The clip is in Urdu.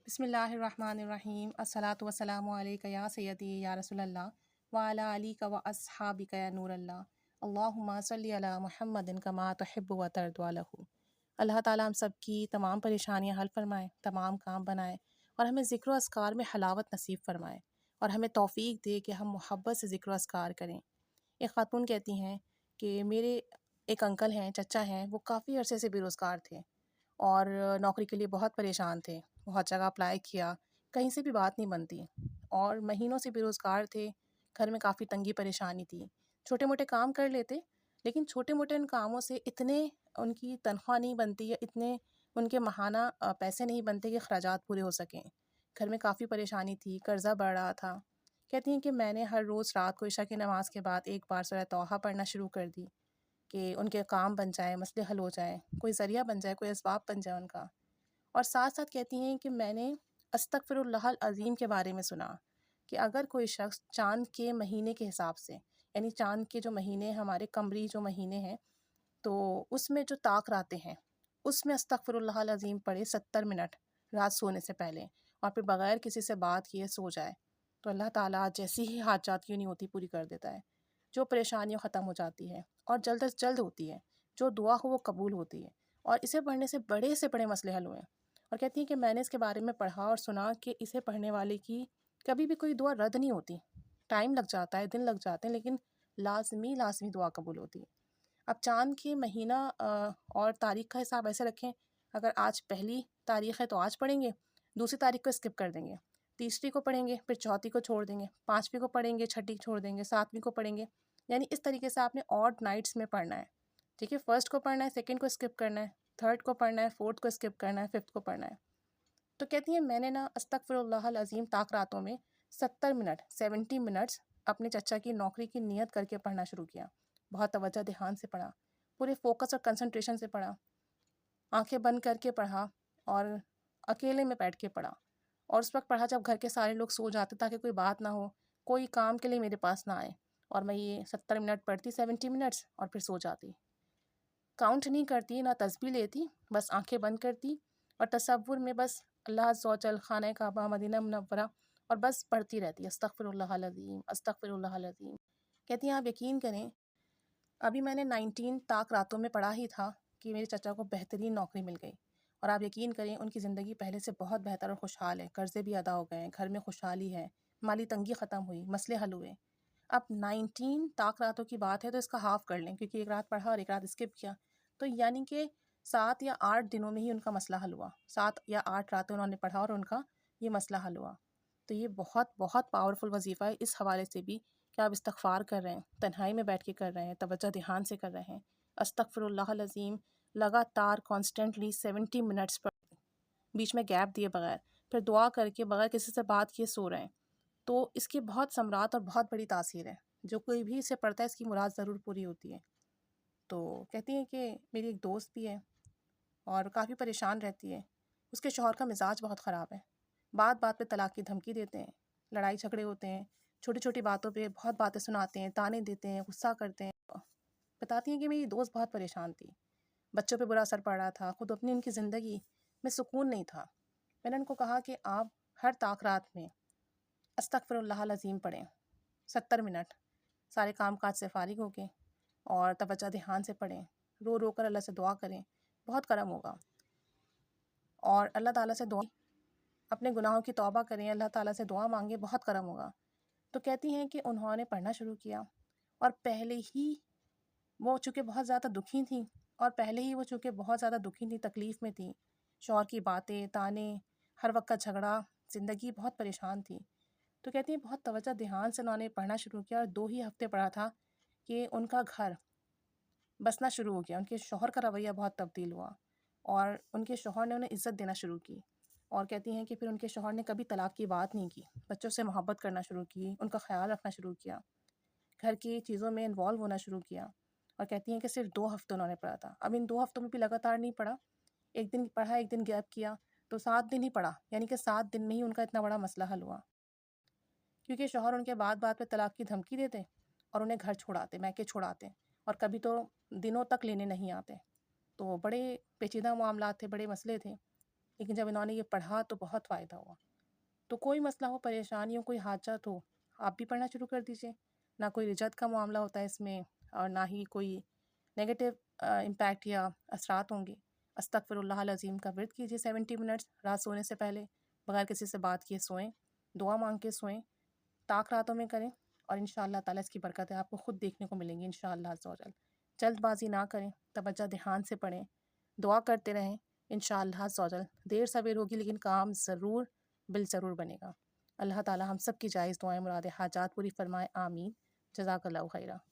بسم اللہ الرحمن الرحیم الصلاۃ والسلام علیک یا سیدی یا رسول اللہ وعلی علیک و اصحابک یا نور اللہ اللہم صلی علی محمد کما تحب و ترضی لہ۔ اللہ تعالیٰ ہم سب کی تمام پریشانیاں حل فرمائے، تمام کام بنائے اور ہمیں ذکر و اذکار میں حلاوت نصیب فرمائے اور ہمیں توفیق دے کہ ہم محبت سے ذکر و اذکار کریں۔ ایک خاتون کہتی ہیں کہ میرے ایک انکل ہیں، چچا ہیں، وہ کافی عرصے سے بے روزگار تھے اور نوکری کے لیے بہت پریشان تھے، بہت جگہ اپلائی کیا، کہیں سے بھی بات نہیں بنتی اور مہینوں سے بے روزگار تھے، گھر میں کافی تنگی پریشانی تھی، چھوٹے موٹے کام کر لیتے لیکن چھوٹے موٹے ان کاموں سے اتنے ان کی تنخواہ نہیں بنتی یا اتنے ان کے ماہانہ پیسے نہیں بنتے کہ اخراجات پورے ہو سکیں۔ گھر میں کافی پریشانی تھی، قرضہ بڑھ رہا تھا۔ کہتی ہیں کہ میں نے ہر روز رات کو عشاء کی نماز کے بعد ایک بار سورہ طٰہٰ پڑھنا شروع کر دی کہ ان کے کام بن جائیں، مسئلے حل ہو جائیں، کوئی ذریعہ بن جائے، کوئی اسباب بن جائے ان کا۔ اور ساتھ ساتھ کہتی ہیں کہ میں نے استغفر اللہ العظیم کے بارے میں سنا کہ اگر کوئی شخص چاند کے مہینے کے حساب سے، یعنی چاند کے جو مہینے ہمارے قمری جو مہینے ہیں تو اس میں جو طاق راتیں ہیں اس میں استغفر اللہ العظیم پڑھے 70 منٹ رات سونے سے پہلے اور پھر بغیر کسی سے بات کیے سو جائے تو اللہ تعالیٰ جیسی ہی حاجات کیوں نہیں ہوتی پوری کر دیتا ہے، جو پریشانیاں ختم ہو جاتی ہے اور جلد از جلد ہوتی ہے، جو دعا ہو وہ قبول ہوتی ہے اور اسے پڑھنے سے بڑے مسئلے حل ہوئے ہیں۔ اور کہتی ہیں کہ میں نے اس کے بارے میں پڑھا اور سنا کہ اسے پڑھنے والے کی کبھی بھی کوئی دعا رد نہیں ہوتی، ٹائم لگ جاتا ہے، دن لگ جاتے ہیں لیکن لازمی دعا قبول ہوتی ہے۔ اب چاند کے مہینہ اور تاریخ کا حساب ایسے رکھیں، اگر آج پہلی تاریخ ہے تو آج پڑھیں گے، دوسری تاریخ کو اسکپ کر دیں گے، تیسری کو پڑھیں گے، پھر چوتھی کو چھوڑ دیں گے، پانچویں کو پڑھیں گے، چھٹی چھوڑ دیں گے، ساتویں کو پڑھیں گے، یعنی اس طریقے سے آپ نے آڈ نائٹس میں پڑھنا ہے، ٹھیک ہے، فرسٹ کو پڑھنا ہے، سیکنڈ کو اسکپ کرنا ہے، تھرڈ کو پڑھنا ہے، فورتھ کو اسکپ کرنا ہے، ففتھ کو پڑھنا ہے۔ تو کہتی ہیں میں نے استغفر اللہ العظیم طاق راتوں میں 70 منٹ 70 منٹس اپنے چچا کی نوکری کی نیت کر کے پڑھنا شروع کیا، بہت توجہ دھیان سے پڑھا، پورے فوکس اور کنسنٹریشن سے پڑھا، آنکھیں بند کر کے پڑھا اور اکیلے میں بیٹھ کے پڑھا، اور اس وقت پڑھا جب گھر کے سارے لوگ سو جاتے تاکہ کوئی بات نہ ہو، کوئی کام کے لیے میرے پاس نہ آئے، اور میں یہ 70 منٹ پڑھتی 70 منٹس اور پھر سو جاتی، کاؤنٹ نہیں کرتی، نہ تسبیح لیتی، بس آنکھیں بند کرتی اور تصور میں بس اللہ عز و جل، خانہ کعبہ، مدینہ منورہ، اور بس پڑھتی رہتی استغفر اللہ العظیم استغفر اللہ العظیم۔ کہتی ہیں آپ یقین کریں ابھی میں نے 19 طاق راتوں میں پڑھا ہی تھا کہ میرے چچا کو بہترین نوکری مل گئی، اور آپ یقین کریں ان کی زندگی پہلے سے بہت بہتر اور خوشحال ہے، قرضے بھی ادا ہو گئے ہیں، گھر میں خوشحالی ہے، مالی تنگی ختم ہوئی، مسئلے حل ہوئے۔ اب 19 طاق راتوں کی بات ہے تو اس کا ہاف کر لیں، کیونکہ ایک رات پڑھا اور ایک رات اسکپ کیا، تو یعنی کہ 7 یا 8 دنوں میں ہی ان کا مسئلہ حل ہوا، 7 یا 8 راتیں انہوں نے پڑھا اور ان کا یہ مسئلہ حل ہوا۔ تو یہ بہت بہت پاورفل وظیفہ ہے، اس حوالے سے بھی کہ آپ استغفار کر رہے ہیں، تنہائی میں بیٹھ کے کر رہے ہیں، توجہ دھیان سے کر رہے ہیں، استغفر اللہ العظیم لگاتار کانسٹنٹلی 70 منٹس پر بیچ میں گیپ دیے بغیر، پھر دعا کر کے بغیر کسی سے بات کیے سو رہے ہیں، تو اس کی بہت ثمرات اور بہت بڑی تاثیر ہے، جو کوئی بھی اسے پڑھتا ہے اس کی مراد ضرور پوری ہوتی ہے۔ تو کہتی ہیں کہ میری ایک دوست بھی ہے اور کافی پریشان رہتی ہے، اس کے شوہر کا مزاج بہت خراب ہے، بات بات پہ طلاق کی دھمکی دیتے ہیں، لڑائی جھگڑے ہوتے ہیں، چھوٹی چھوٹی باتوں پہ بہت باتیں سناتے ہیں، تانے دیتے ہیں، غصہ کرتے ہیں۔ بتاتی ہیں کہ میری دوست بہت پریشان تھی، بچوں پہ برا اثر پڑ رہا تھا، خود اپنی ان کی زندگی میں سکون نہیں تھا۔ میں نے ان کو کہا کہ آپ ہر طاق رات میں استغفر اللہ العظیم پڑھیں 70 منٹ، سارے کام کاج سے فارغ ہو کے، اور توجہ دھیان سے پڑھیں، رو رو کر اللہ سے دعا کریں، بہت کرم ہوگا، اور اللہ تعالیٰ سے دعا، اپنے گناہوں کی توبہ کریں، اللہ تعالیٰ سے دعا مانگیں، بہت کرم ہوگا۔ تو کہتی ہیں کہ انہوں نے پڑھنا شروع کیا، اور پہلے ہی وہ چونکہ بہت زیادہ دکھی تھیں، تکلیف میں تھیں، شوہر کی باتیں، تانے، ہر وقت کا جھگڑا، زندگی بہت پریشان تھی، تو کہتی ہیں بہت توجہ دھیان سے انہوں نے پڑھنا شروع کیا، اور 2 ہی ہفتے پڑھا تھا کہ ان کا گھر بسنا شروع ہو گیا، ان کے شوہر کا رویہ بہت تبدیل ہوا، اور ان کے شوہر نے انہیں عزت دینا شروع کی، اور کہتی ہیں کہ پھر ان کے شوہر نے کبھی طلاق کی بات نہیں کی، بچوں سے محبت کرنا شروع کی، ان کا خیال رکھنا شروع کیا، گھر کی چیزوں میں انوالو ہونا شروع کیا، اور کہتی ہیں کہ صرف 2 ہفتے انہوں نے پڑھا تھا۔ اب ان 2 ہفتوں میں بھی لگاتار نہیں پڑھا، ایک دن پڑھا، ایک دن گیپ کیا، تو 7 دن ہی پڑھا، یعنی کہ 7 دن میں ہی ان کا اتنا بڑا مسئلہ حل ہوا، کیونکہ شوہر ان کے بات بات پہ طلاق کی دھمکی دیتے اور انہیں گھر چھوڑاتے، میکے چھوڑاتے، اور کبھی تو دنوں تک لینے نہیں آتے، تو بڑے پیچیدہ معاملات تھے، بڑے مسئلے تھے، لیکن جب انہوں نے یہ پڑھا تو بہت فائدہ ہوا۔ تو کوئی مسئلہ ہو، پریشانی ہو، کوئی حاجت ہو، آپ بھی پڑھنا شروع کر دیجئے۔ نہ کوئی رجعت کا معاملہ ہوتا ہے اس میں، اور نہ ہی کوئی نیگیٹو امپیکٹ یا اثرات ہوں گے۔ استغفر اللہ العظیم کا ورد کیجئے 70 منٹس رات سونے سے پہلے، بغیر کسی سے بات کیے سوئیں، دعا مانگ کے سوئیں، طاق راتوں میں کریں، اور انشاءاللہ تعالیٰ اس کی برکتیں آپ کو خود دیکھنے کو ملیں گی انشاءاللہ عز و جل۔ جلد بازی نہ کریں، توجہ دھیان سے پڑھیں، دعا کرتے رہیں، انشاءاللہ عز و جل دیر سویر ہوگی لیکن کام ضرور بالضرور بنے گا۔ اللہ تعالیٰ ہم سب کی جائز دعائیں، مراد حاجات پوری فرمائے، آمین۔ جزاک اللہ خیرہ۔